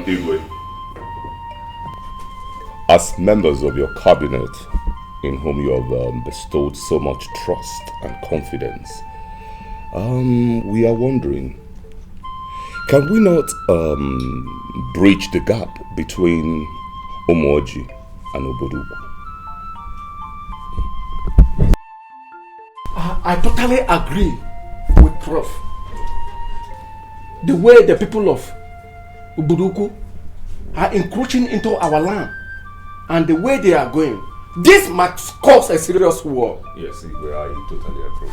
Igwe, as members of your cabinet, in whom you have bestowed so much trust and confidence, we are wondering, can we not bridge the gap between Omoji and Oboduku? I totally agree with Prof. The way the people of Oboduku are encroaching into our land and the way they are going, this must cause a serious war. Yes, Igwe, I totally agree.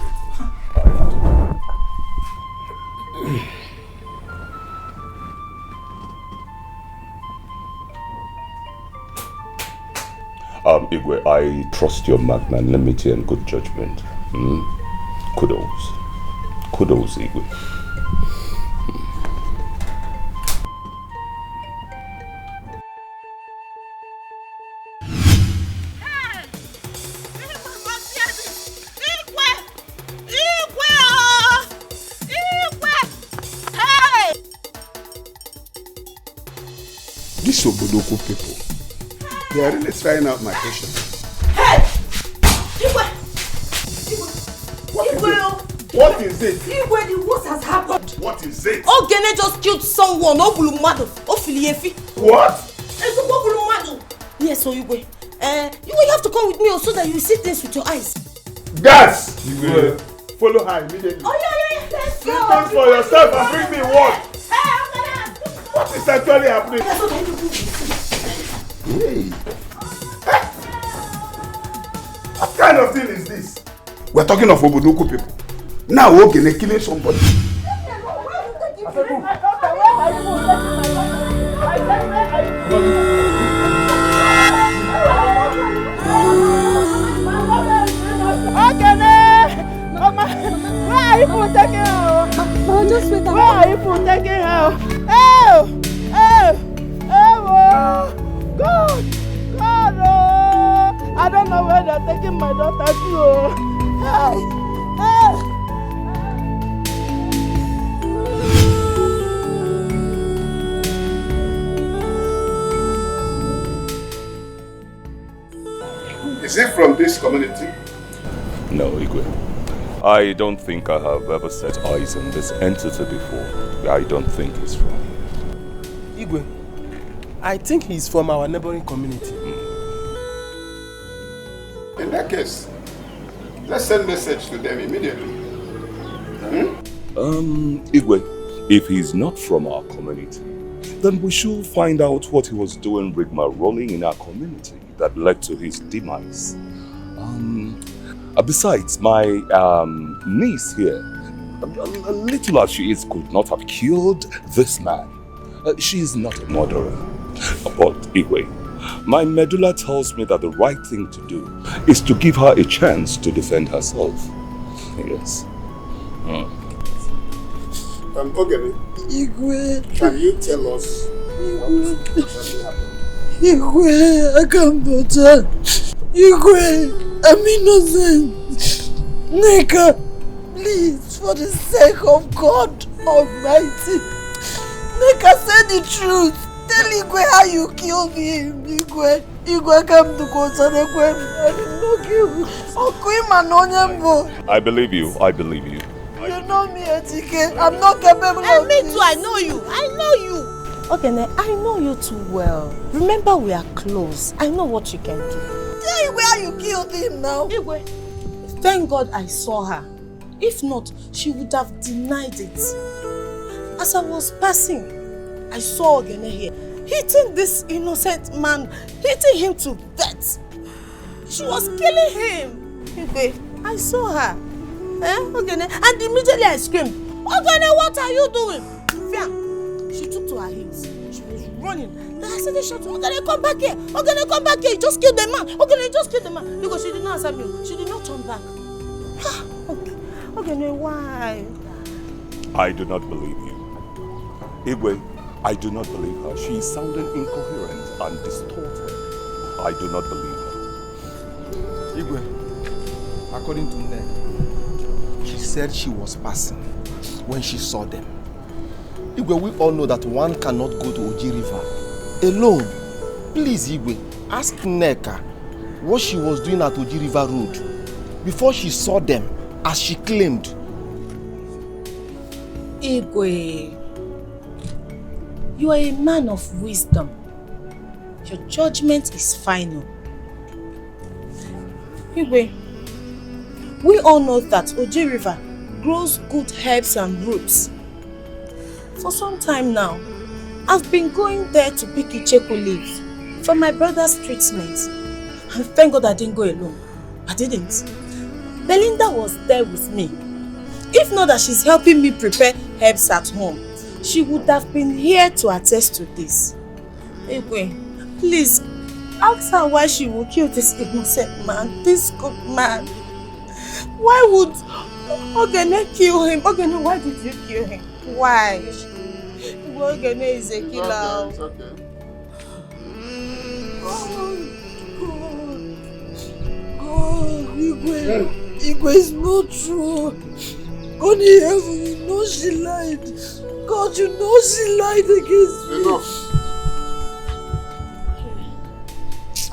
Igwe, I trust your magnanimity and good judgment. Kudos. Kudos, Igwe. These Obodoku people, they are really trying out my patience. Hey! What is it? Igwe, the worst has happened. What is it? Ogene just killed someone. What? Yes, so Igwe. You have to come with me so that you see things with your eyes. Gas! Igwe, follow her immediately. Oh, yeah. Let's go. See things for yourself and bring me what? What is actually happening? Hey. What kind of thing is this? We're talking of Obodoku people. Now we're killing somebody. Where are you taking her? Just wait. Where are you taking her? God, I don't know where they're taking my daughter to. Is it from this community? No, Igwe. I don't think I have ever set eyes on this entity before. I don't think he's from. Igwe, I think he's from our neighboring community. In that case, let's send a message to them immediately. Igwe, if he's not from our community, then we should find out what he was doing rigmaroling in our community that led to his demise. Besides, my niece here, little as she is, could not have killed this man. She is not a murderer. But Igwe, my medulla tells me that the right thing to do is to give her a chance to defend herself. Yes. Okay. Igwe, can you tell us what actually happened? Igwe, I can't better. Igwe, I'm innocent. Nika, please, for the sake of God Almighty, Nika, say the truth. Tell Igwe how you killed him. Igwe come to go to the I did not kill him. I believe you. You know me, Etike. I'm not capable of me this. too, I know you. Okay, I know you too well. Remember, we are close. I know what you can do. Tell Igwe how you killed him now. Igwe, thank God I saw her. If not, she would have denied it. As I was passing, I saw Ogene here, hitting this innocent man, hitting him to death. She was killing him. Igwe, I saw her. Ogene, and immediately I screamed, Ogene, what are you doing? She took to her heels. She was running. Then I said, Ogene, come back here. Ogene, come back here. You just killed the man. Ogene, just killed the man. Because she did not answer me. She did not turn back. Ogene, why? I do not believe you. Igwe, I do not believe her. She is sounding incoherent and distorted. I do not believe her. Igwe, according to Ned, she said she was passing when she saw them. Igwe, we all know that one cannot go to Oji River alone. Please, Igwe, ask Neka what she was doing at Oji River Road before she saw them, as she claimed. Igwe, you are a man of wisdom. Your judgment is final. Igwe, we all know that Oji River grows good herbs and roots. For some time now, I've been going there to pick Icheku leaves for my brother's treatment. And thank God I didn't go alone. I didn't. Belinda was there with me. If not that she's helping me prepare herbs at home, she would have been here to attest to this. Igwe, please, ask her why she would kill this innocent man, this good man. Why would Ogene kill him? Ogene, why did you kill him? Why? Ogene is a killer. It's okay. Igwe is not true. God in heaven, you know she lied. God, you know she lied against me. Enough.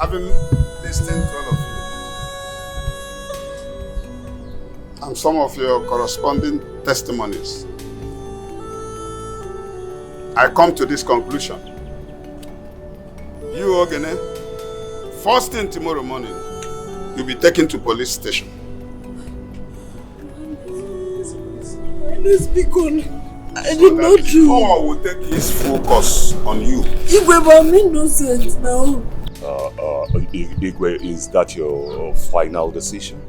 I've been listening to all of you and some of your corresponding testimonies. I come to this conclusion. You, Ogene, first thing tomorrow morning, you'll be taken to police station. Let's be gone. I did not do. Power will take his focus on you. Igwe, but I'm innocent now. Igwe, is that your final decision?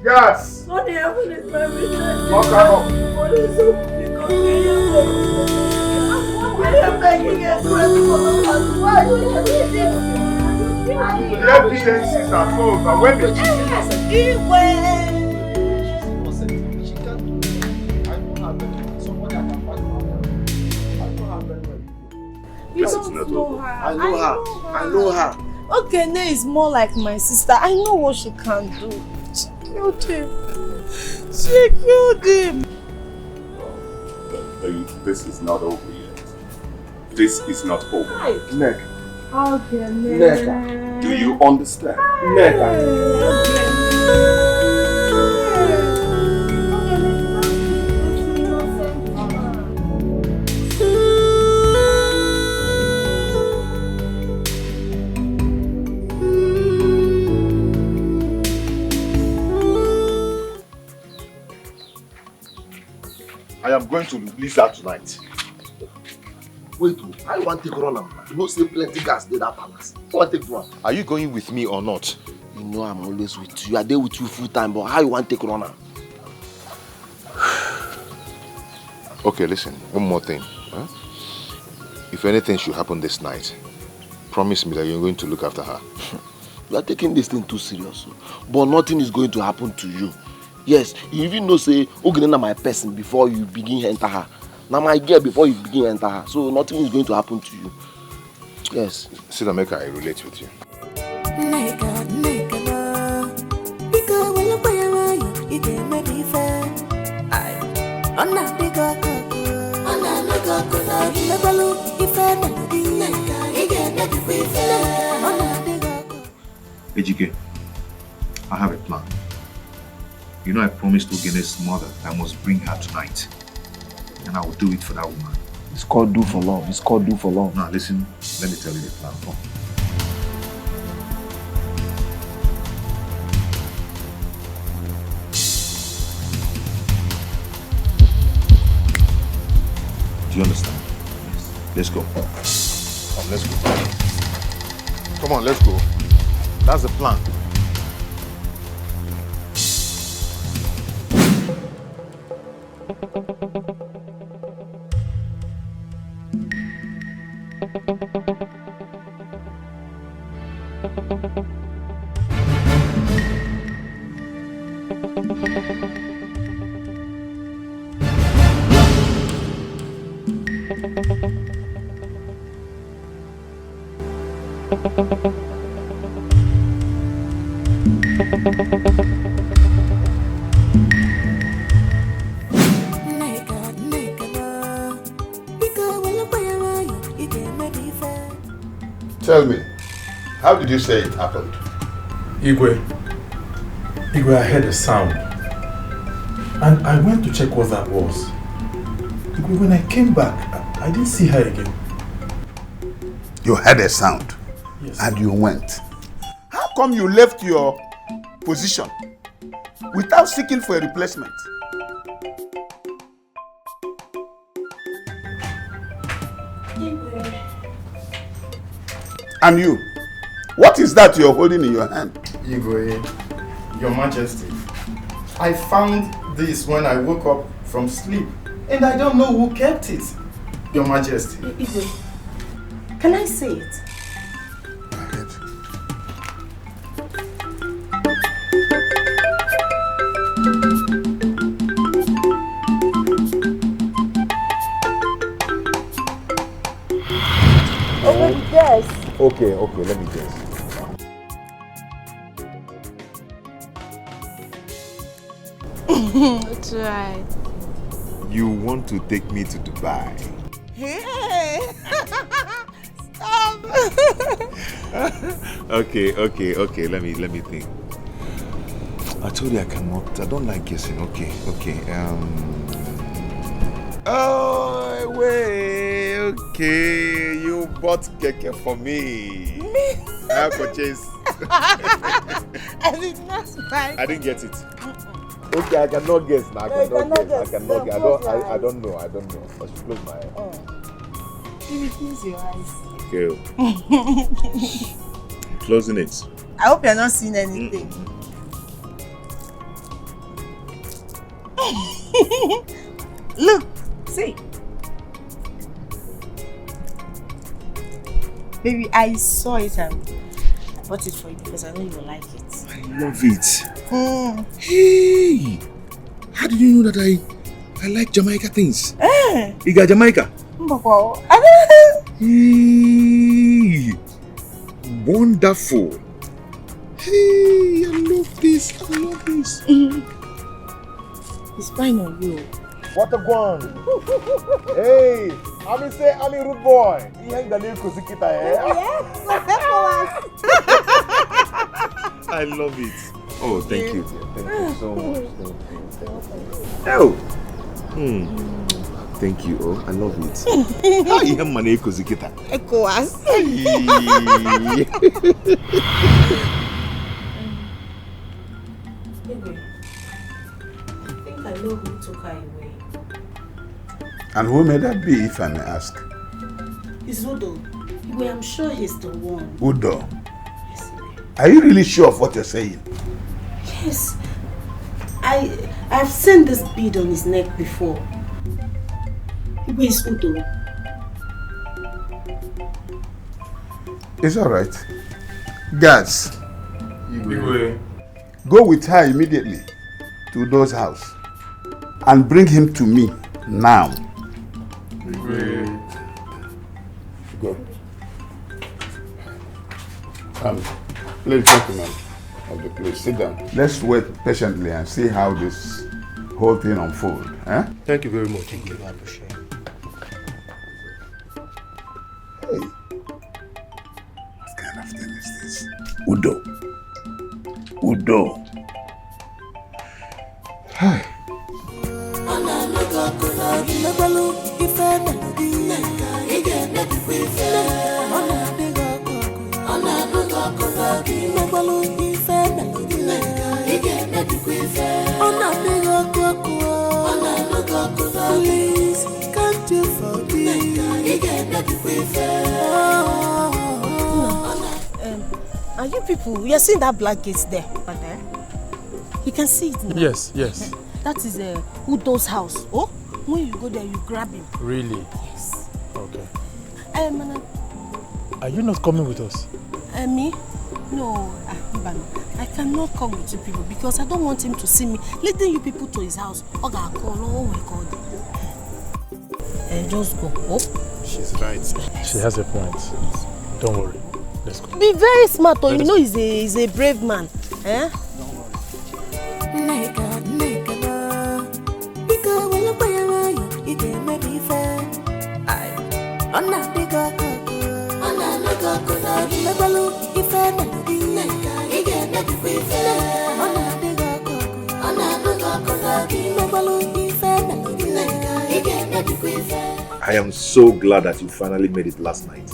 Yes! God in heaven is my witness. Lock her up. What is up? I am begging you for why you The evidences are told that when the You don't know her. I know her. Ogene is more like my sister. I know what she can do. She killed him. She killed him. This is not over yet. This is not over. Neka. Ogene. Neka. Do you understand? Neka. I am going to release her tonight. Wait, I want to take run am. You know, say plenty gas in that palace. I want to take one. Are you going with me or not? You know I'm always with you. I there with you full time, but how you want to take run am? Okay, listen, one more thing. Huh? If anything should happen this night, promise me that you're going to look after her. You are taking this thing too serious. But nothing is going to happen to you. Yes, you even know say Ogene na my person before you begin enter her. Now my girl before you begin enter her. So nothing is going to happen to you. Yes. Sit and make I relate with you. Ejike, I have a plan. You know I promised Ogene's mother I must bring her tonight. And I will do it for that woman. It's called do for love. It's called do for love. Now listen, let me tell you the plan. Come. Do you understand? Yes. Let's go. Come, let's go. Come on, let's go. That's the plan. Tell me, how did you say it happened? Igwe, I heard a sound. And I went to check what that was. Igwe, when I came back, I didn't see her again. You heard a sound? Yes. And you went. How come you left your position without seeking for a replacement? And you, what is that you're holding in your hand? Igwe, Your Majesty, I found this when I woke up from sleep, and I don't know who kept it. Your Majesty. Igwe, can I say it? Go ahead. Yes. Okay, let me guess. That's right. You want to take me to Dubai? Hey! Stop! Okay, let me think. I told you I don't like guessing. Okay. Oh, wait, okay. You bought keke for me. I purchased. I did not buy. I didn't get it. Okay, I cannot guess now. I cannot guess. I don't know. I should close my eyes. You will close your eyes. Okay. Closing it. I hope you're not seeing anything. Look, see. Baby, I saw it and I bought it for you because I know you like it. I love it. Hey! How did you know that I like Jamaica things? You got Jamaica? Hey! Wonderful. Hey, I love this. It's fine on you. What a one! Hey! I'm a rude boy. You hang the little Kusikita, eh? I love it. Oh, thank you. Thank you so much. Oh! Thank you. Oh, I love it. How you have money Kusikita? ECOWAS. I know who took her away. And who may that be, if I may ask? It's Udo. Well, I'm sure he's the one. Udo. Yes, Are you really sure of what you're saying? yes. I've seen this bead on his neck before. Who is Udo? It's all right. Guards, Igwe. go with her immediately to Udo's house and bring him to me now. Go. Ladies and gentlemen of the place, sit down. Let's wait patiently and see how this whole thing unfolds. Eh? Thank you very much, Igwe. I appreciate it. Hey, what kind of thing is this? Udo. Hi. Can't you forgive? Are you people, you are seeing that black gate there? You can see it now. Yes. That is Udo's house. Oh, when you go there, you grab him. Really? Yes. Okay. Are Are you not coming with us? Me? No, I cannot come with you people because I don't want him to see me leading you people to his house. Oh my God. Just go. Oh. She's right. She has a point. Don't worry. Let's go. Be very smart, or you know he's a brave man. Eh? Don't worry. I am so glad that you finally made it last night.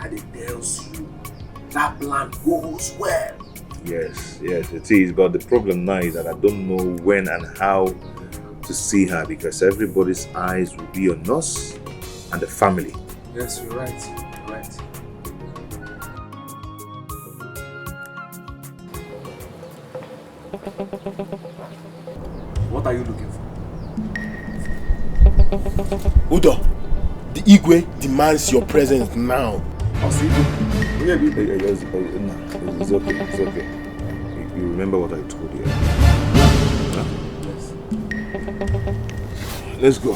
And it tells you that plan goes well. Yes, it is. But the problem now is that I don't know when and how to see her because everybody's eyes will be on us and the family. Yes, you're right. You're right. What are you looking for? Udo, the Igwe demands your presence now. It's okay. It's okay. You remember what I told you? Huh? Yes. Let's go.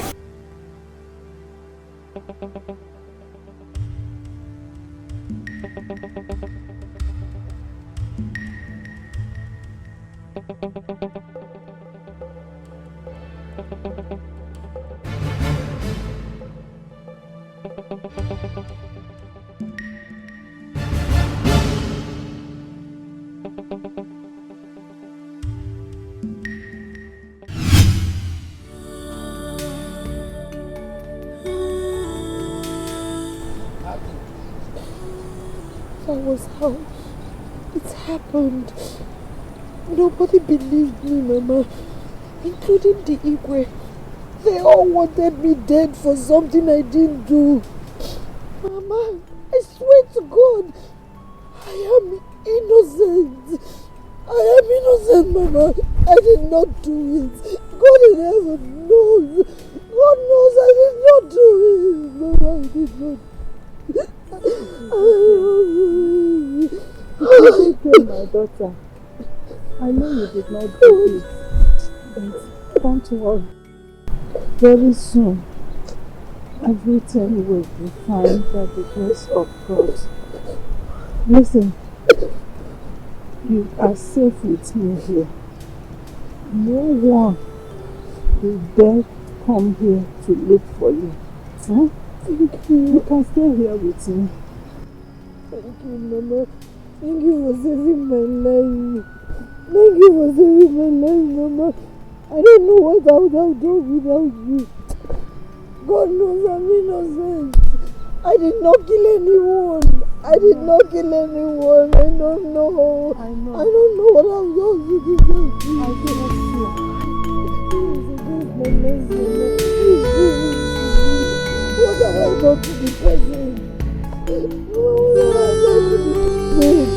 That was how it happened. Nobody believed me, Mama, including the Igwe. They all wanted me dead for something I didn't do. Mama, I swear to God, I am innocent. I am innocent, Mama. I did not do it. God in heaven knows. God knows I did not do it. Mama, I did not. My daughter, I know you did not do it, but don't worry. Very soon, everything will be fine by the grace of God. Listen, you are safe with me here. No one will dare come here to look for you. Huh? Thank you. You can stay here with me. Thank you, Mama. Thank you for saving my life. Thank you for saving my life, Mama. I don't know what I would have done without you. God knows I'm innocent. I did not kill anyone. I did not kill anyone. I don't know. I know. I don't know what I've done to deserve you. I cannot see. Please forgive my life, Mama. What have I done to the person? What have I done to the person?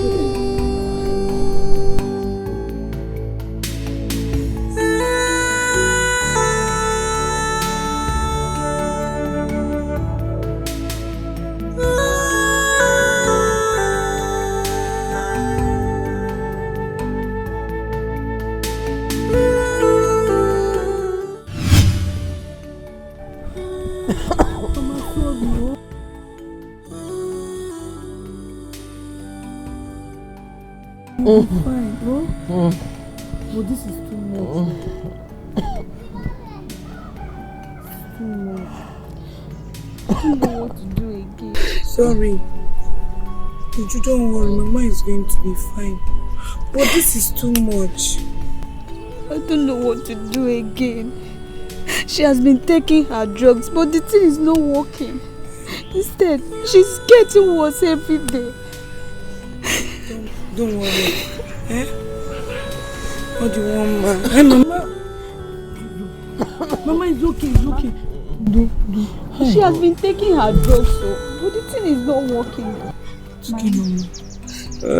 Fine, bro. But this is too much. Too much. I don't know what to do again. Sorry. You don't worry, Mama is going to be fine. But this is too much. I don't know what to do again. She has been taking her drugs, but the thing is not working. Instead, she's getting worse every day. Don't worry. Eh? What do you want, ma? Hey, Mama. Mama, it's okay, it's okay. She has been taking her drugs, but the thing is not working. It's okay, Mama. Ma.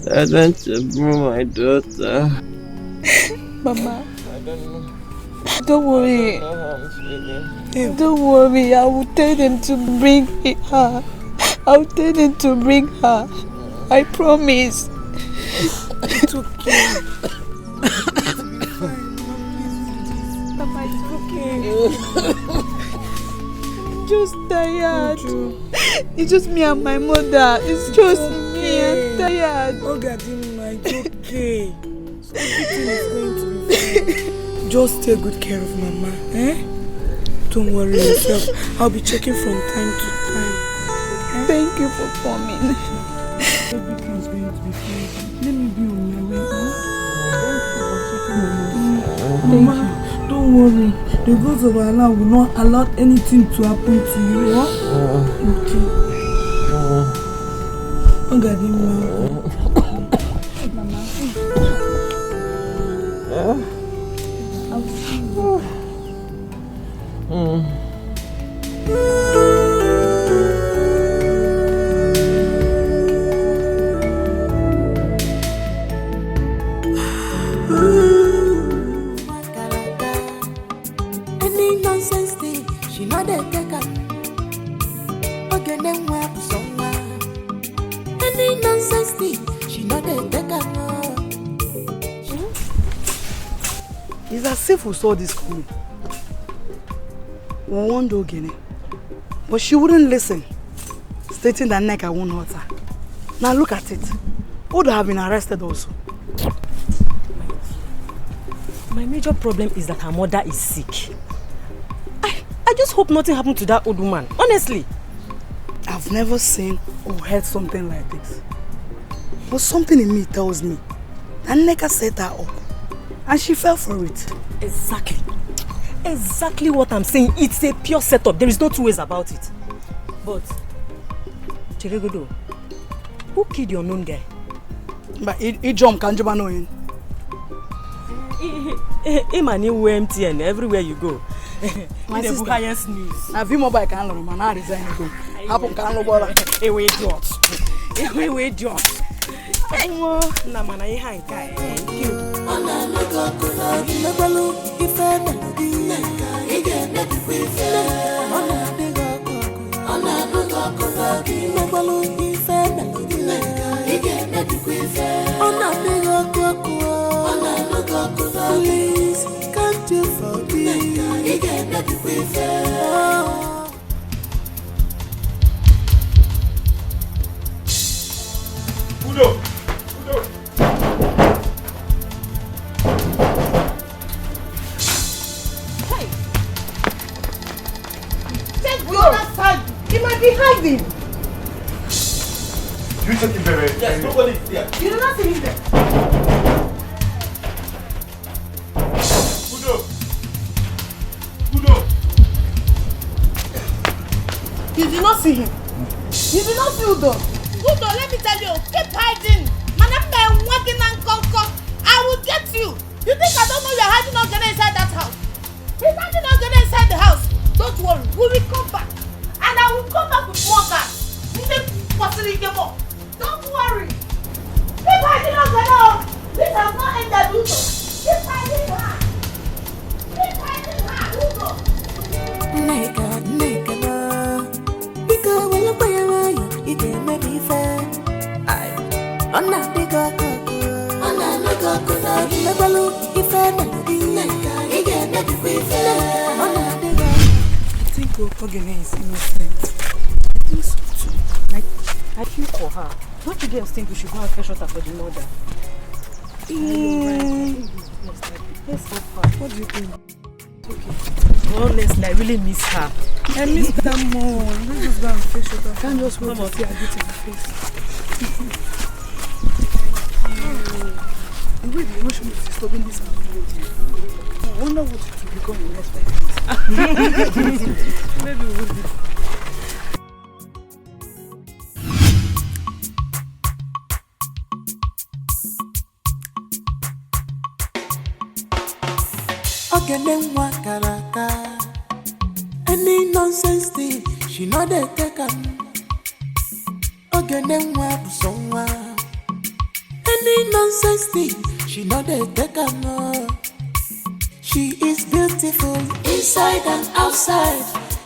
I don't bring my daughter. Mama. I don't know. Don't worry. Don't worry. I will tell them to bring her. I will tell them to bring her. I promise. It's okay. Papa, it's okay. I'm just tired. It's just me and my mother. It's just me. I'm tired. Oh, God, it's okay. So everything is going to be fine. Just take good care of Mama, eh? Don't worry yourself. I'll be checking from time to time. Eh? Thank you for coming. Everything's going to be fine. Let me be on my way. Mama, don't worry. The gods of Allah will not allow anything to happen to you. Huh? Okay. Oh God, Mama. I'll see you. Any nonsense thing, she not a taker. Okay, then what someone? Any nonsense thing, she not a taker. It's as if we saw this coming. We warned Ogene, but she wouldn't listen, stating that Neka won't hurt her. Now look at it. Would have been arrested also. My major problem is that her mother is sick. I just hope nothing happened to that old woman, honestly. I've never seen or heard something like this. But something in me tells me that Neka set her up and she fell for it. Exactly. Exactly what I'm saying. It's a pure setup. There is no two ways about it. But, Chiregodo, who killed your known guy? But he jumped, can't you know him? Imani MTN everywhere you go. My sister, highest news. Now if you mobile can learn, man, I resign go. Happen can learn bola. Ewe idiot. Ewe idiot. Na mana ye hang kai. Thank you. Ona logo kuna mebalo ife melody. Ige na bife. Ona logo kuna mebalo ife melody. Ige na bife. Ona logo kuna. Please, can't you forgive? Ige na bife. Udo! Hey! Check the other side. He might be hiding. You check him, baby. Yes, nobody is there. You do not see him there. Udo! Udo! You did not see him. You did not see Udo. Udo, let me tell you, keep hiding. Man, I'm working and conquer. I will get you. You think I don't know you're hiding Ogene inside that house? He's hiding Ogene inside the house. Don't worry, we will come back. And I will come back with more guys. Don't worry. Keep hiding Ogene. This has not ended, Udo. Keep hiding her. Keep hiding her, Udo. Nigga, because when you play around, you get me fair. I'm not the girl, I'm not the girl. Never look if I'm not the nigga. You get me fair. I'm not the girl. I think Ogene is innocent. I think so too. I feel for her. Don't you girls think we should go and fetch water for the mother? Let's go far. What do you think? Okay. Honestly, I really miss her. I miss that more. Let's just go and fetch water. Can't just wait to see her get in the face. The way the emotion is disturbing this house. I wonder what it will become in the next 5 years. Maybe we will be. Ogene wakaraka. Any nonsense thing, she know they take her. Ogene wabusongwa. Any nonsense thing, she know they take her. She is beautiful inside and outside.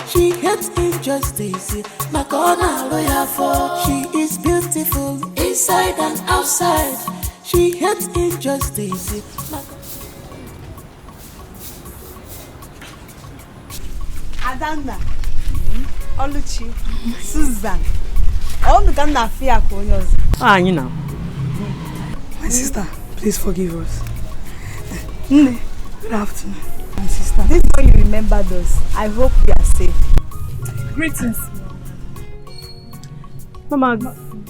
She hates injustice. Makona lawyer for. She is beautiful inside and outside. She hates injustice. Adanna, Oluchi, Susan. All the kind of fear for yours. Ah, you know. My sister, please forgive us. Nne, Good afternoon, my sister. This is when you remember those. I hope you are safe. Greetings. Mama,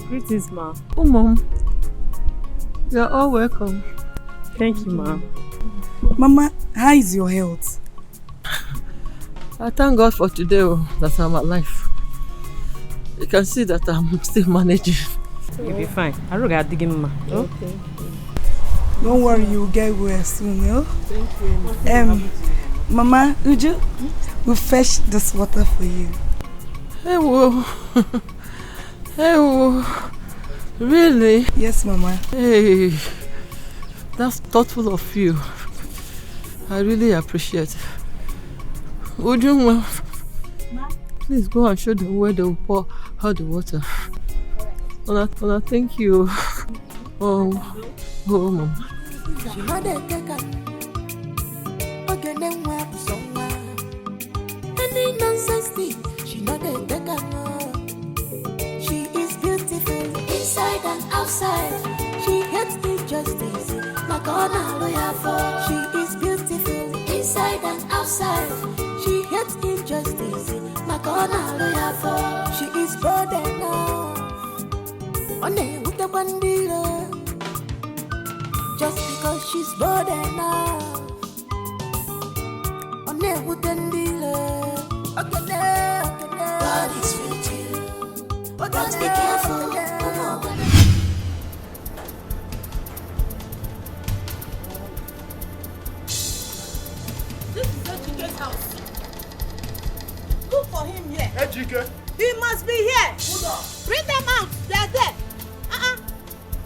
greetings, ma. Oh, Mom. You are all welcome. Thank you, ma. Mama, how is your health? I thank God for today that I'm alive. You can see that I'm still managing. You'll be fine. I will get digging, ma. Okay. Don't worry, you'll get well soon, no? Thank you. Mama, Uju, we'll fetch this water for you. Hey, whoa. Hey, whoa. Really? Yes, Mama. Hey, that's thoughtful of you. I really appreciate it. Uju, please go and show them where they will pour out the water. Ola, thank you. Oh, Mom. She had a take again where somewhere. Any nonsense thing, she not a take She is beautiful inside and outside. She hates injustice, like on a lawyer for. She is beautiful inside and outside. She hates injustice, like on a lawyer for. She is bold enough. On a with the bandila. Just because she's bold enough. On a wooden dealer. God is with you. But be careful. This is Ejike's house. Look for him here. Ejike? He must be here. Bring them out. They are there.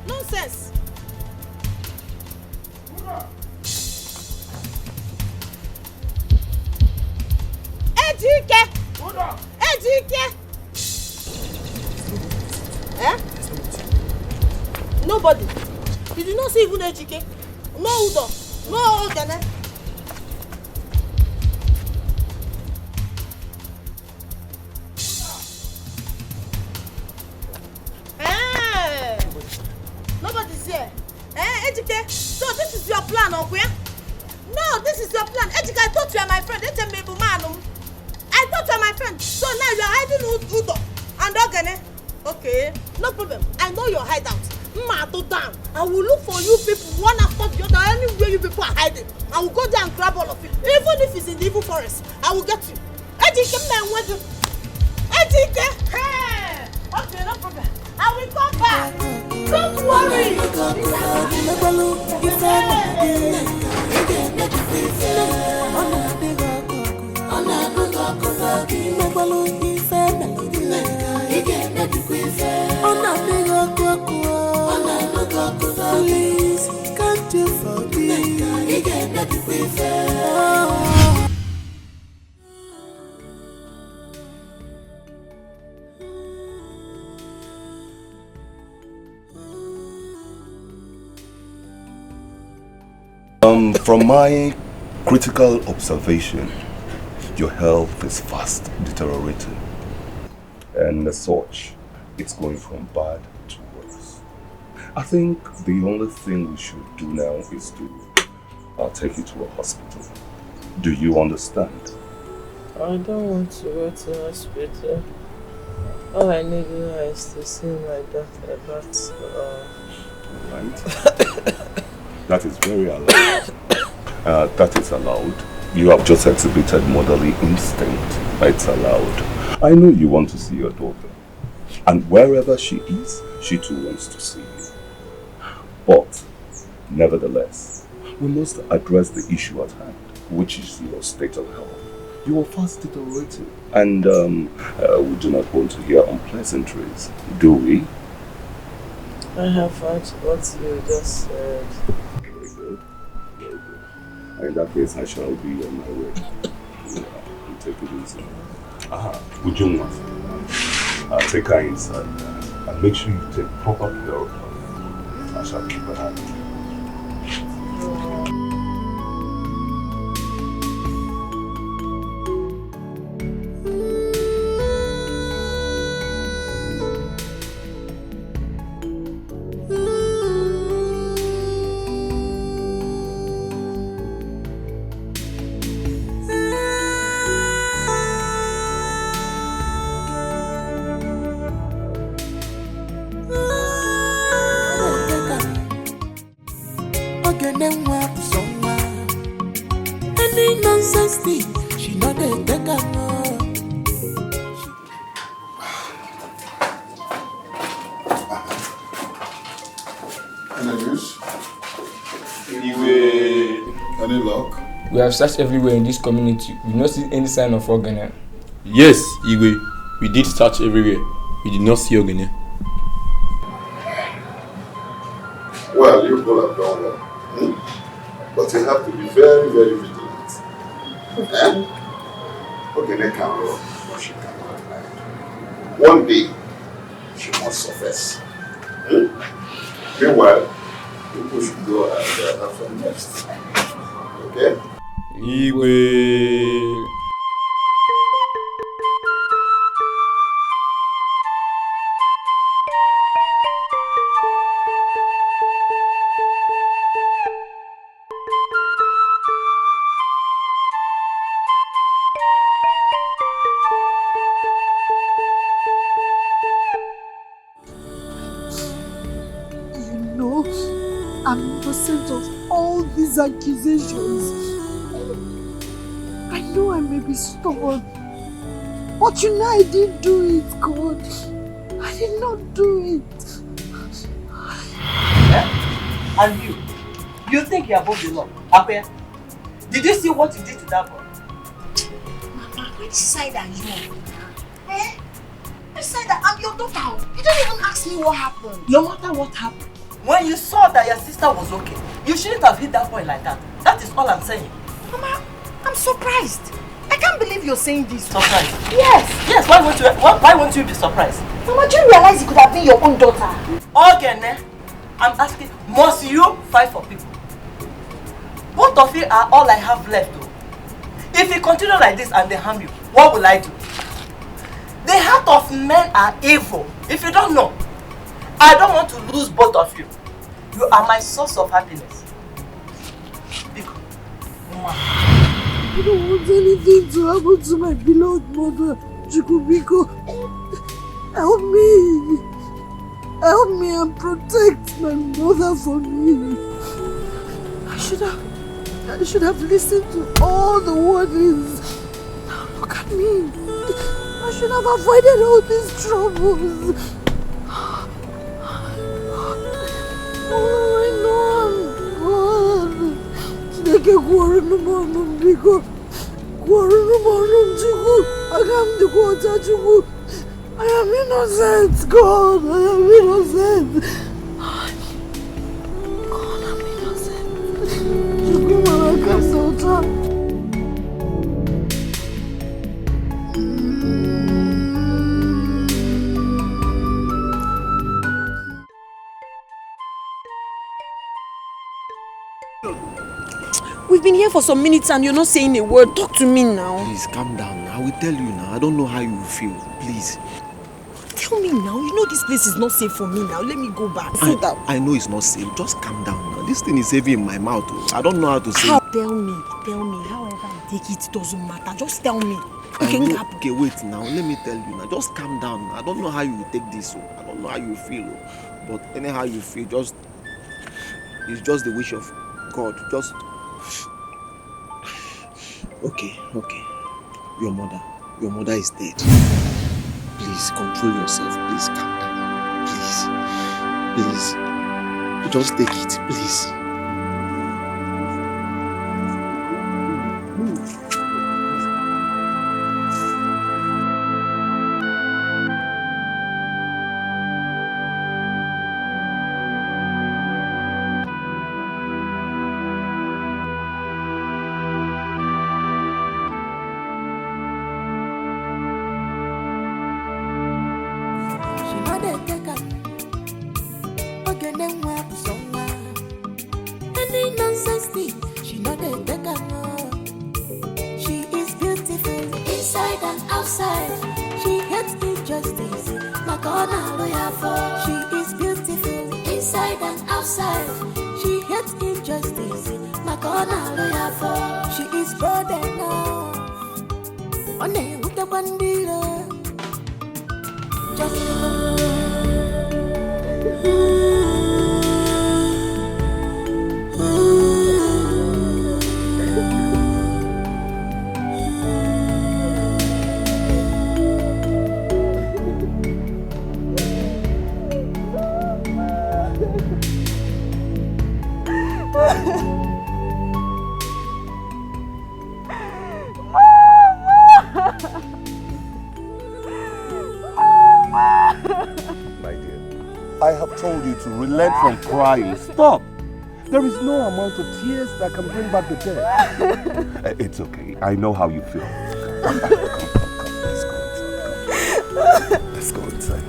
Nonsense. Ejike! Ejike! Eh? Nobody. Did you not see even Ejike? No Udo. No Ogene. Nobody's here. Ejike? So this is your plan, Okwe? No, this is your plan. Ejike, I thought you are my friend. I thought you are my friend. So now you are hiding Udo and Ogene. Okay, no problem. I know your hideout. Down. I will look for you people one after the other. Anywhere you people are hiding, I will go there and grab all of you. Even if it's in the evil forest, I will get you. Ejike, man, what do? Ejike, hey! Okay, no problem. I will come back. Don't worry. Please, can't you forgive? From my critical observation, your health is fast deteriorating. And as such, it's going from bad to worse. I think the only thing we should do now is to take you to a hospital. Do you understand? I don't want to go to the hospital. All I need is to see my doctor, but... Right. That is very allowed. That is allowed. You have just exhibited motherly instinct. It's allowed. I know you want to see your daughter. And wherever she is, she too wants to see you. But, nevertheless, we must address the issue at hand, which is your state of health. You are fast deteriorating. And we do not want to hear unpleasantries, do we? I have heard what you just said. Very good. Very good. In that case, I shall be on my way. Take it easy. Would you want? Take her inside and make sure you take proper care of her. I shall keep her happy. We have searched everywhere in this community. We not see any sign of Ogene. Yes, Igwe. We did search everywhere. We did not see Ogene. Well, you people have done well. But you have to be very, very vigilant. Ogene can run, but she cannot hide. One day, she must surface. Meanwhile, people should go and have some rest. Okay? Igwe. I'm innocent of all these accusations. I know I may be stubborn, but you know I didn't do it, God. I did not do it. And you think you're above the law? Apia, did you see what you did to that boy? Mama, which side are you on? Which side I'm your daughter? You don't even ask me what happened. No matter what happened, when you saw that your sister was okay, you shouldn't have hit that boy like that. That is all I'm saying. Mama, I'm surprised. I can't believe you're saying this. Surprised? Yes. Yes, why won't you be surprised? Mama, do you realize it could have been your own daughter? Again, I'm asking, must you fight for people? Both of you are all I have left though. If you continue like this and they harm you, what will I do? The heart of men are evil. If you don't know, I don't want to lose both of you. You are my source of happiness. Biko. I don't want anything to happen to my beloved mother, Chukubiko. Help me. Help me and protect my mother from me. I should have listened to all the warnings. Now look at me. I should have avoided all these troubles. Oh, I know I'm God. Chineke kwuru n'ọnụ biko. Kwuru n'ọnụ Chukwu. Aga m dịkwa ọcha Chukwu. I am innocent, God. I am innocent. God, I'm innocent. Chukwu mara kasị ọcha. We've been here for some minutes and you're not saying a word. Talk to me now. Please, calm down. I will tell you now. I don't know how you feel. Please. Tell me now. You know this place is not safe for me now. Let me go back. Sit down. I know it's not safe. Just calm down now. This thing is heavy in my mouth. I don't know how to say it. Tell me. However I take it, it doesn't matter. Just tell me. Okay, wait now. Let me tell you now. Just calm down. I don't know how you will take this. I don't know how you feel. But anyhow you feel, it's just the wish of God. Just... Okay. Your mother is dead. Please control yourself. Please calm down. Please. Just take it, please. I have told you to relent from crying. Stop! There is no amount of tears that can bring back the dead. It's okay. I know how you feel. Come. Let's go inside.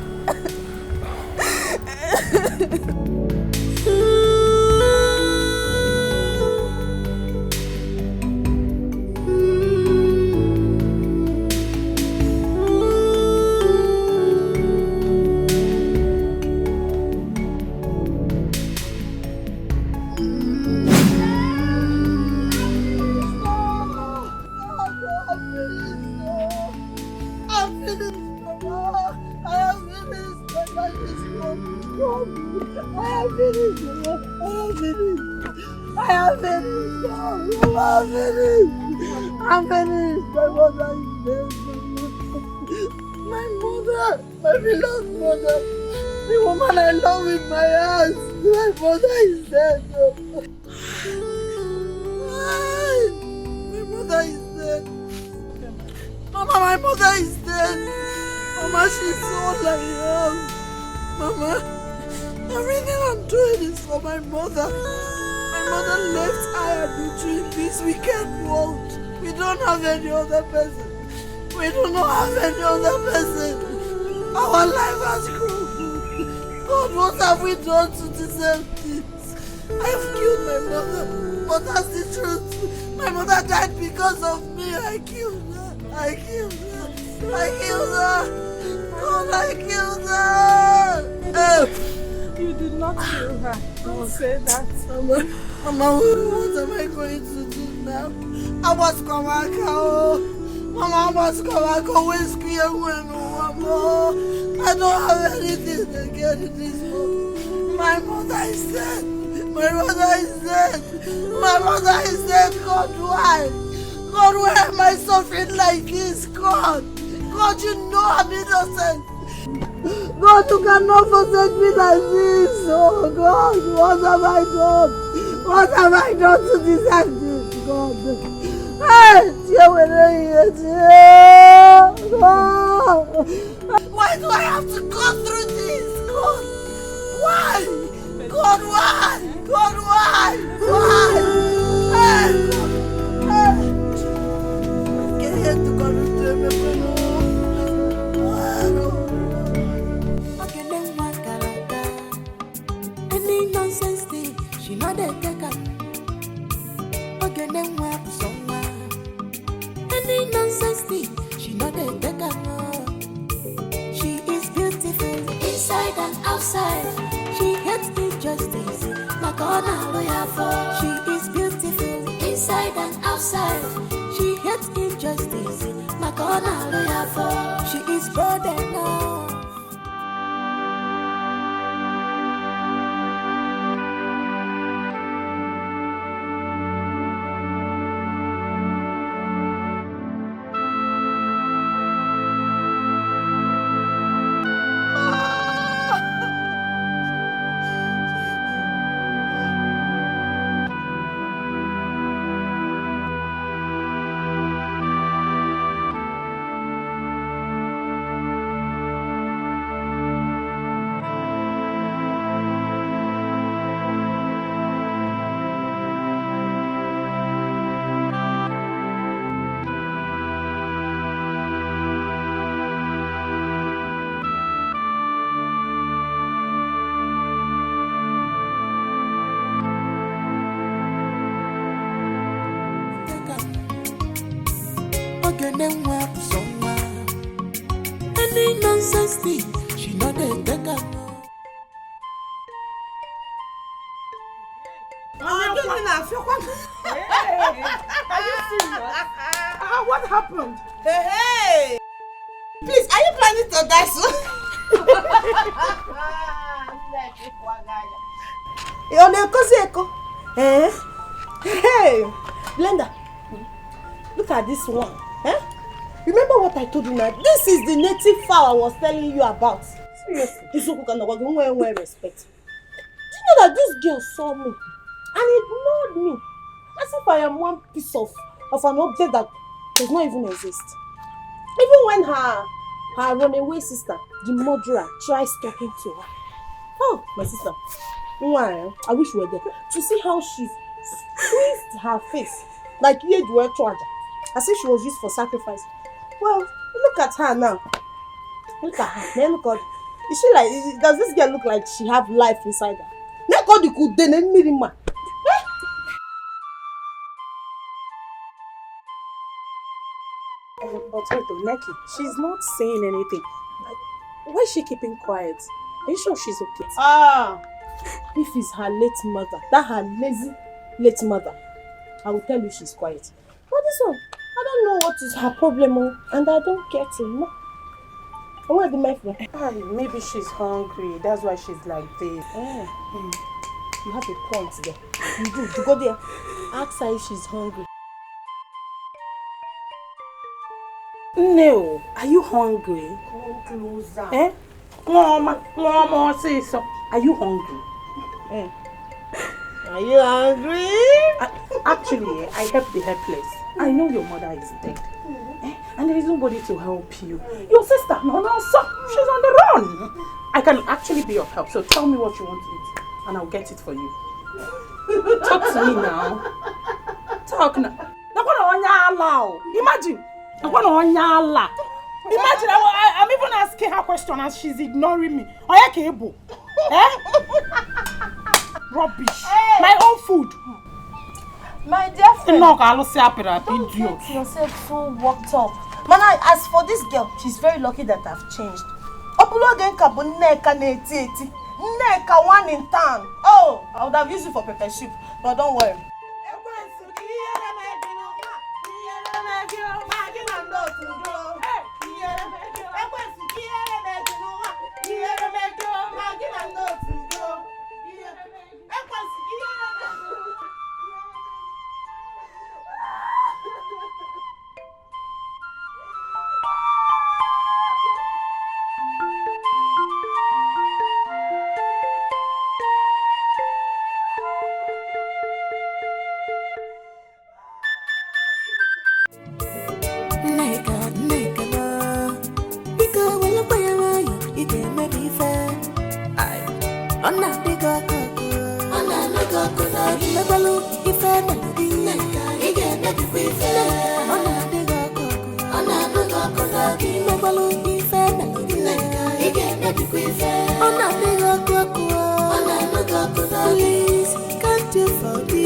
I'm finished. My mother is dead. My mother, my beloved mother, the woman I love with my heart. My mother is dead. My mother is dead. Mama, my mother is dead. Mama, she's all I have. Mama, everything I'm doing is for my mother. My mother left I and you in this wicked world. We don't have any other person. We do not have any other person. Our life has crumbled. God, what have we done to deserve this? I've killed my mother, but that's the truth. My mother died because of me. I killed her. I killed her. God, I killed her. You did not kill her. Don't say that. Mama, what am I going to do now? I must come back. Mama, I must come back. Always clear when Mama. I don't have anything to get in this world. My mother is dead. My mother is dead. My mother is dead. God, why? God, why am I suffering like this? God, you know I'm innocent. God, you cannot forsake me like this. Oh God, what have I done? What have I done to deserve this, God? Why do I have to go through this, God? Why? God, why? God, why? Why? Get here to come to me, Any nonsense thing, she not a taker. Again, then work somewhere. Any nonsense thing, she not a taker. She is beautiful inside and outside. She hates injustice, like on a lawyer for. She is beautiful inside and outside. She hates injustice, like on a lawyer for. She is bold enough. Then work somewhere. Any nonsense thing, she not a taker. Are you serious? What happened? Hey! Please, are you planning to die soon? Hey! Blender, look at this one. Remember what I told you now? This is the native fowl I was telling you about. Seriously. This one can respect. Do you know that this girl saw me and ignored me as if I am one piece of an object that does not even exist? Even when her runaway sister, the murderer, tries talking to her. Oh, my sister. Why? I wish you were there to see how she squeezed her face like you were charged, as if she was used for sacrifice. Well, look at her now. Look at her. Then look at. Is she like? Does this girl look like she have life inside her? Let God the good then mirima. But wait, Neki, she's not saying anything. Like, why is she keeping quiet? Are you sure she's okay? Ah, if it's her late mother, that her lazy late mother, I will tell you she's quiet. But this one, I don't know what is her problem, and I don't get it. No. I want to do my friend. Maybe she's hungry. That's why she's like this. You have a point there. You do. You go there. Ask her if she's hungry. No. Are you hungry? Come closer. Eh? Mama, say so. Are you hungry? Are you hungry? Actually, I help the helpless. I know your mother is dead. And there is nobody to help you. Your sister, no, so she's on the run. I can actually be of help. So tell me what you want to eat, and I'll get it for you. Talk to me now. Talk now. Imagine. Imagine, I'm even asking her question and she's ignoring me. Rubbish. Hey. My own food. My dear friend. Don't get yourself so worked up. Man, as for this girl, she's very lucky that I've changed. Neka one in town. Oh, I would have used it for pepper soup, but don't worry. Please, can't you forgive?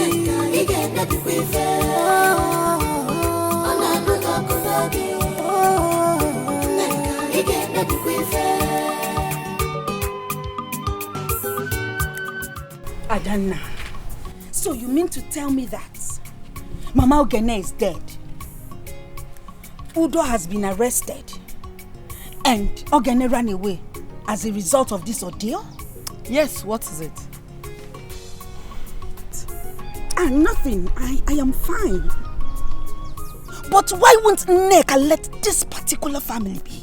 Adana, so you mean to tell me that Mama Ogene is dead? Udo has been arrested and Ogene ran away as a result of this ordeal? Yes, what is it? Nothing. I am fine. But why won't Nneka let this particular family be?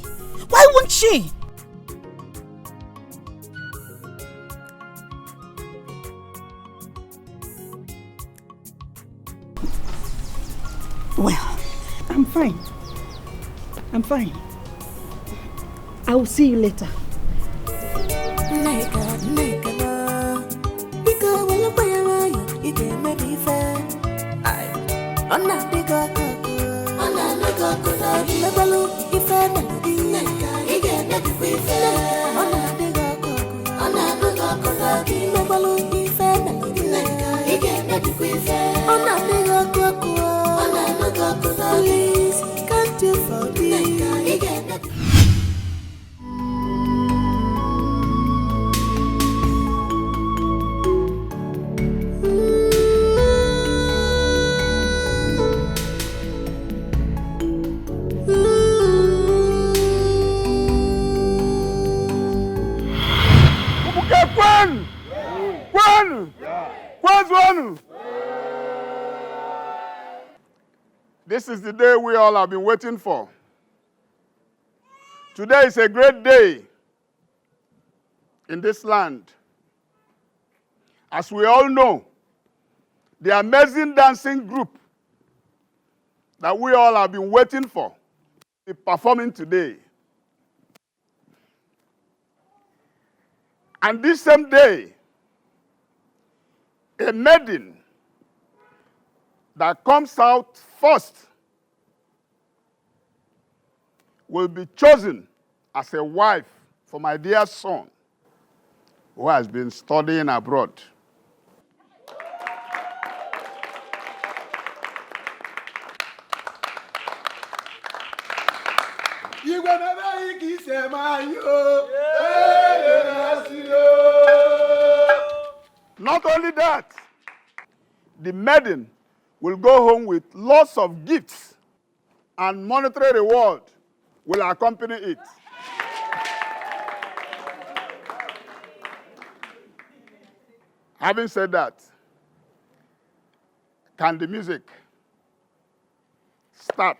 Why won't she? Well, I'm fine. I'm fine. I will see you later. Please, can't you forgive? This is the day we all have been waiting for. Today is a great day in this land. As we all know, the amazing dancing group that we all have been waiting for is performing today. And this same day, a maiden that comes out first will be chosen as a wife for my dear son, who has been studying abroad. Not only that, the maiden will go home with lots of gifts and monetary reward will accompany it. Having said that, can the music start?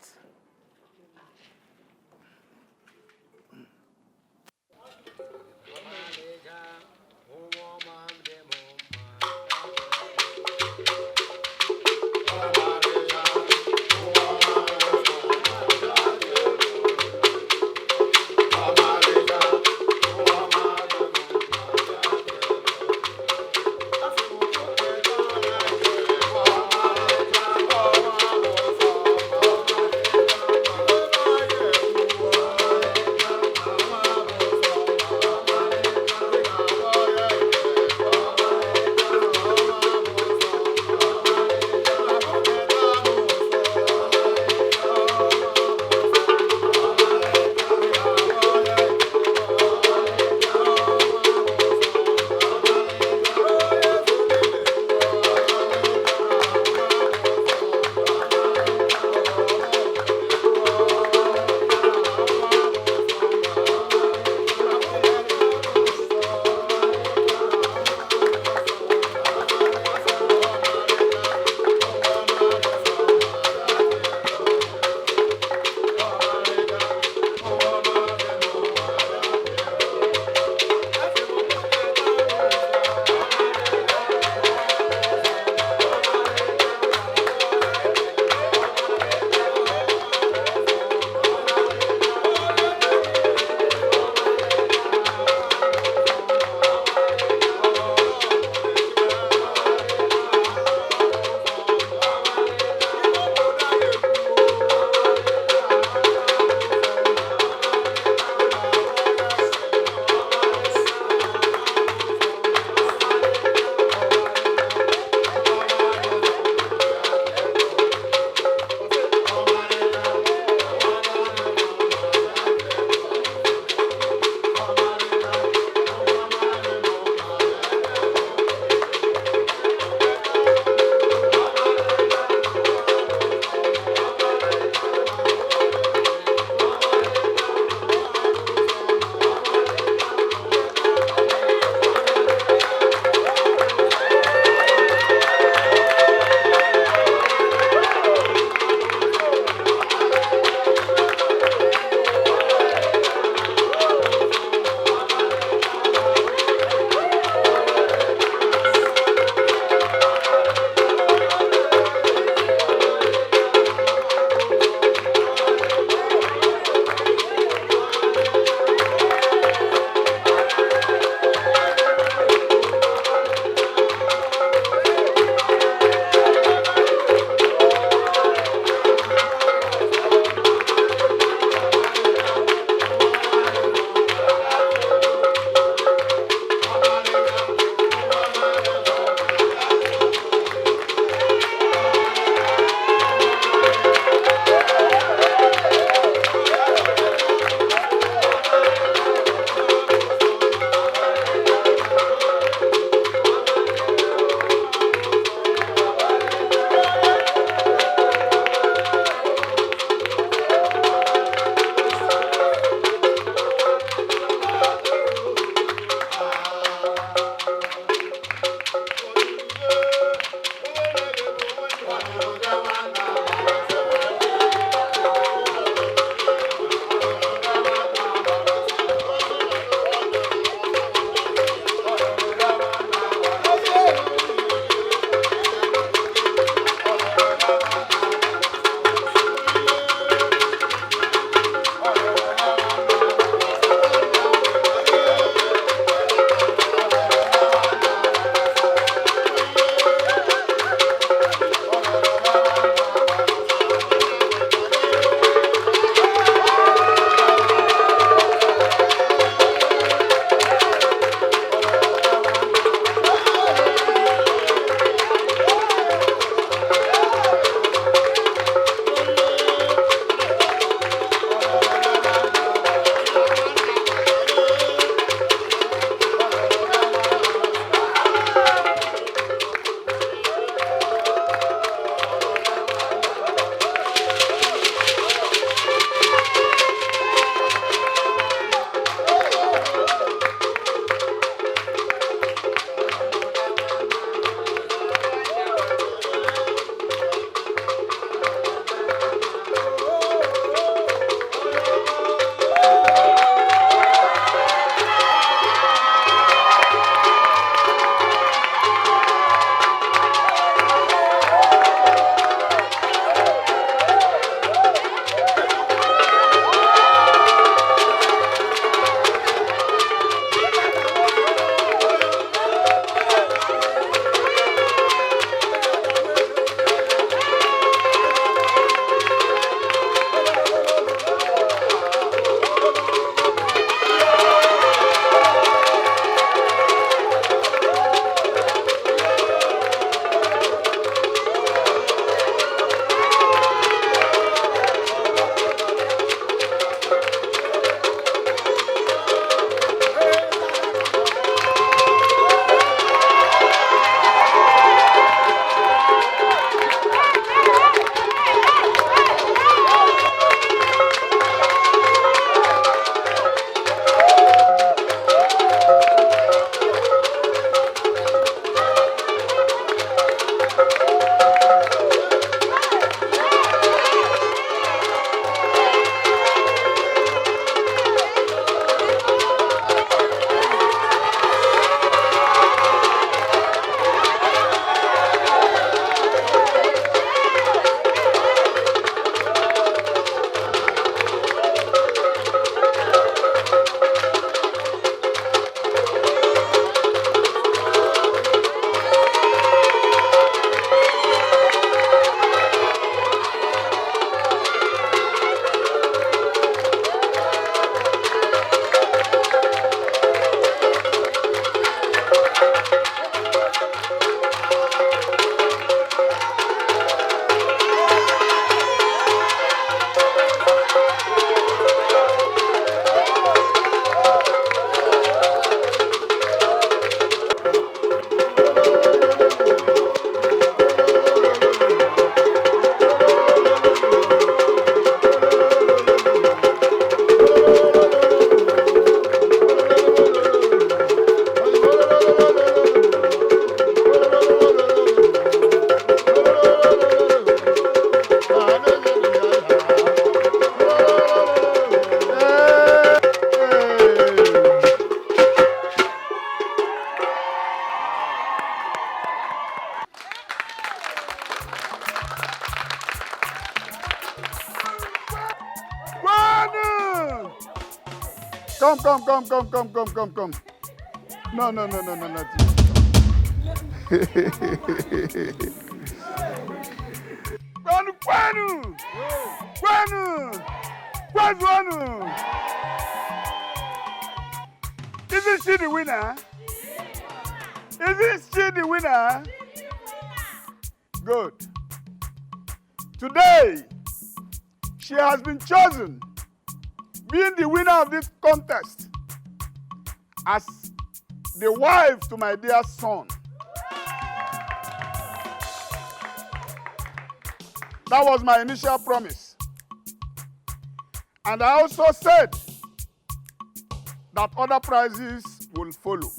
Come. No, nothing. Kwanu. Isn't she the winner? Isn't she the winner? Good. Today, she has been chosen, being the winner of this contest, as the wife to my dear son. That was my initial promise. And I also said that other prizes will follow.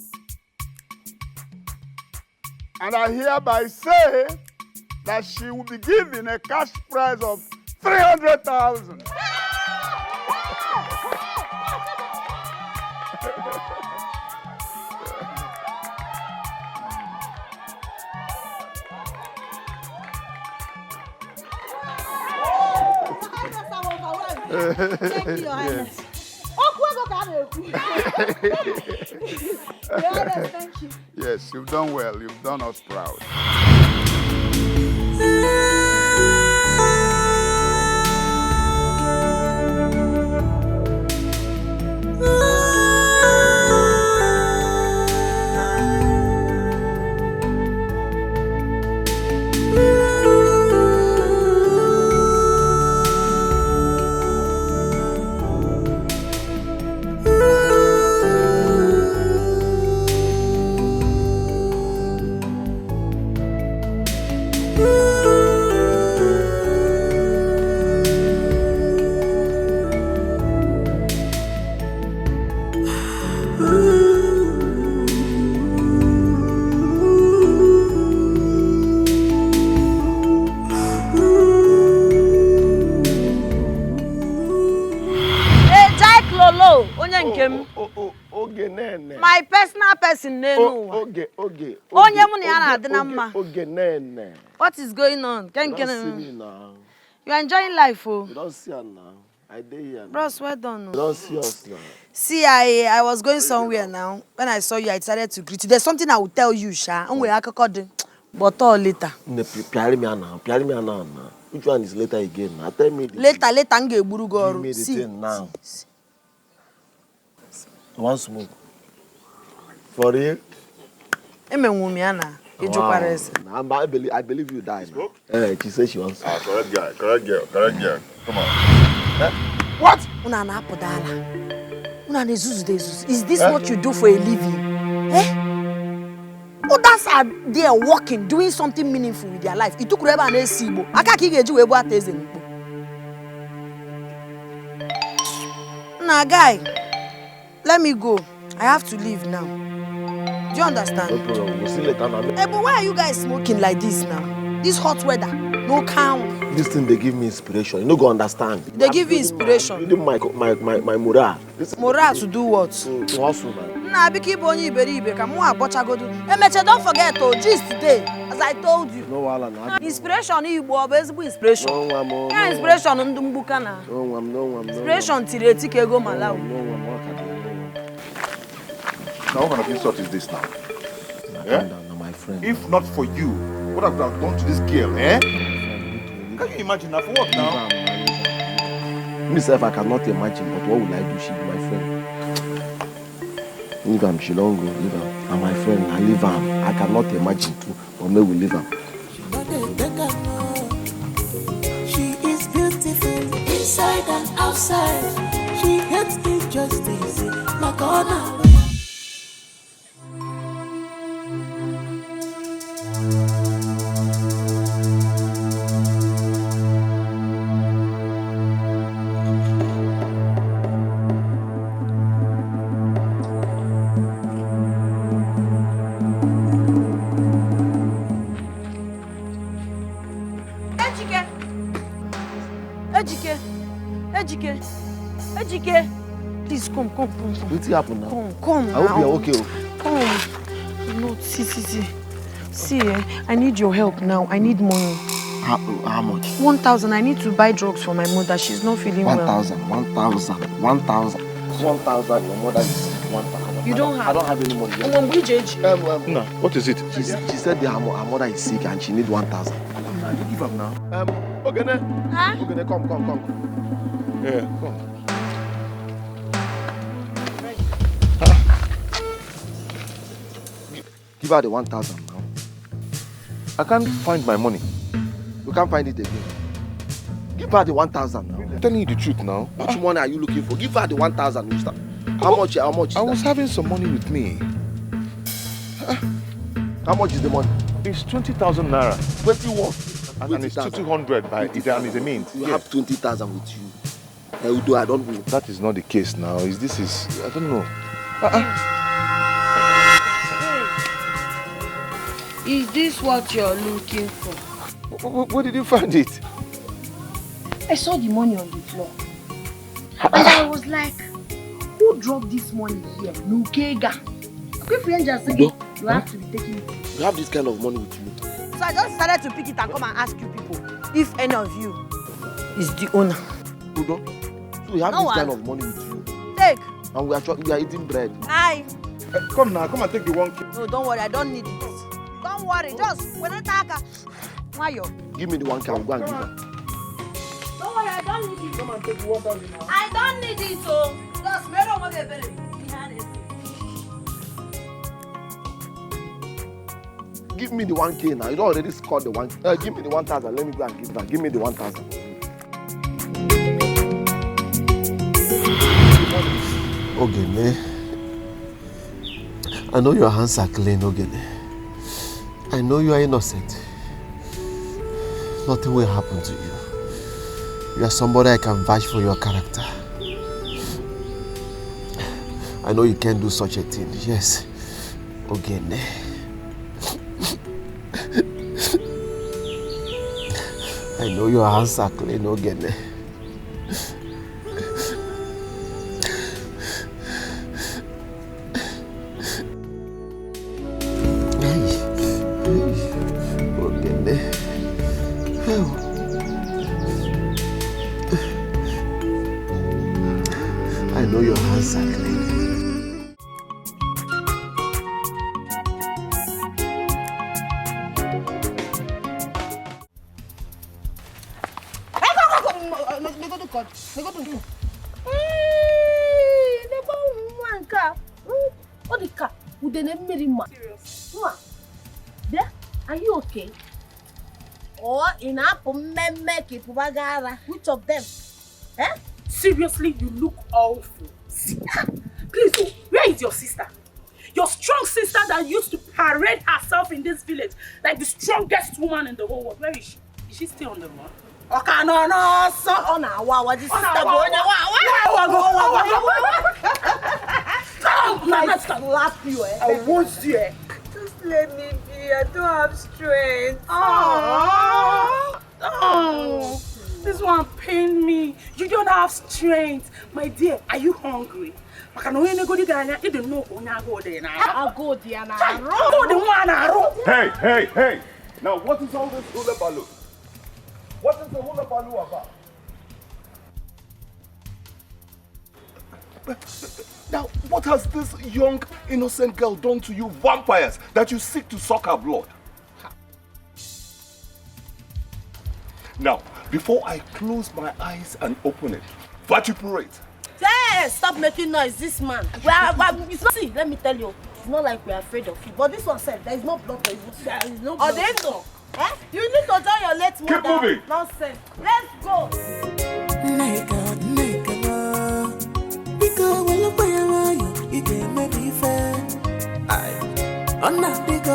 And I hereby say that she will be given a cash prize of 300,000. Thank you, Your Highness. Your Highness, thank you. Yes, you've done well. You've done us proud. My personal person nenu. Okay. What is going on? You are enjoying life, oh. You don't see her now. I did here. Bros, well done. You don't see us now. See, I was going somewhere now. When I saw you, I decided to greet you. There's something I will tell you, Sha. But all later. Which one is later again? Tell me. Later, give me the thing now. One smoke. For real? I believe you died. She said she wants. Correct girl. Come on. What? Is this what you do for a living? Others are there working, doing something meaningful with their life. It took Reba and Esibo. Nah, guy, let me go. I have to leave now. Do you understand? No problem. We'll see later now. Hey, but why are you guys smoking like this now? This hot weather, no count. This thing they give me inspiration. You no go understand. They give you inspiration. You my morale. Morale to do what? To hustle, man. Nah, be keep on iberibe. Come on, hey, Meche, don't forget to gist today, as I told you. No wala na. Inspiration you inspiration. No, yeah, inspiration ndumbuka na. No. Inspiration tireti kego malawi. No. Now what kind of insult is this now? Yeah? My friend. If not for you, what have I done to this girl, eh? Can you imagine that? For what now? Myself, I cannot imagine, but what will I do? She be my friend. Leave her, she don't go, leave her. And my friend, I leave her. I cannot imagine too, but maybe we leave her. She is beautiful inside and outside. She hates injustice, Comona. Ejike, please come. What's happened now? Come now. I hope you're okay. Come. No, see. See, I need your help now. I need money. How much? 1,000. I need to buy drugs for my mother. She's not feeling well. 1,000. 1,000. Your mother is 1,000. You don't have? I don't have any money. No, what is it? She said that her mother is sick and she needs 1,000. You give up now. Ogene. Huh? Ogene, come. Yeah, come. Give her the 1,000 now. I can't find my money. You can't find it again. Give her the 1,000 now. I'm telling you the truth now. Which money are you looking for? Give her the 1,000. How much is I was having some money with me. How much is the money? It's 20,000 naira. 21. And it's 200 by it is a mint. You have 20,000 with you. Although I don't know. That is not the case now. I don't know. Is this what you're looking for? Where did you find it? I saw the money on the floor. And I was like, who dropped this money here? Nukega. Okay, Frend just said you have to be taking it. You have this kind of money with you. So I just decided to pick it and come and ask you people if any of you is the owner. Udo, so you have this kind of money with you. Take. And we are eating bread. Aye. Come now, come and take the 1K. No, don't worry, I don't need it. Don't worry, just when I talk. Mayo. Give me the 1K, I'll go and give her. Don't worry, I don't need it. Come and take the 1,000 now. I don't need it, so just wait on what they're Give me the 1K now. You don't already scored the 1K. Give me the 1,000. Let me go and give her. Give me the 1,000. Ogene, I know your hands are clean, Ogene. I know you are innocent. Nothing will happen to you. You are somebody I can vouch for your character. I know you can't do such a thing. Yes, Ogene. I know your hands are clean, Ogene. I know your hands are clean. Are you okay? Or in which of them? Eh? Seriously, you look awful. Please, oh, where is your sister? Your strong sister that used to parade herself in this village like the strongest woman in the whole world. Where is she? Is she still on the run? Okay, no, so on our wow, this sister let's slap you, eh? I won't see it. Just let me be. I don't have strength. Oh, this one pained me. You don't have strength. My dear, are you hungry? Hey, now what is all this hula baloo? What is the hula baloo about? Now, what has this young, innocent girl done to you vampires that you seek to suck her blood? Now, before I close my eyes and open it, vituperate. Hey, stop making noise, this man. It's not, see, let me tell you, it's not like we're afraid of you. But this one said, there is no blood, there is no blood. Eh? You need to join your late mother. Keep moving. Nonsense. Let's go. I'm not big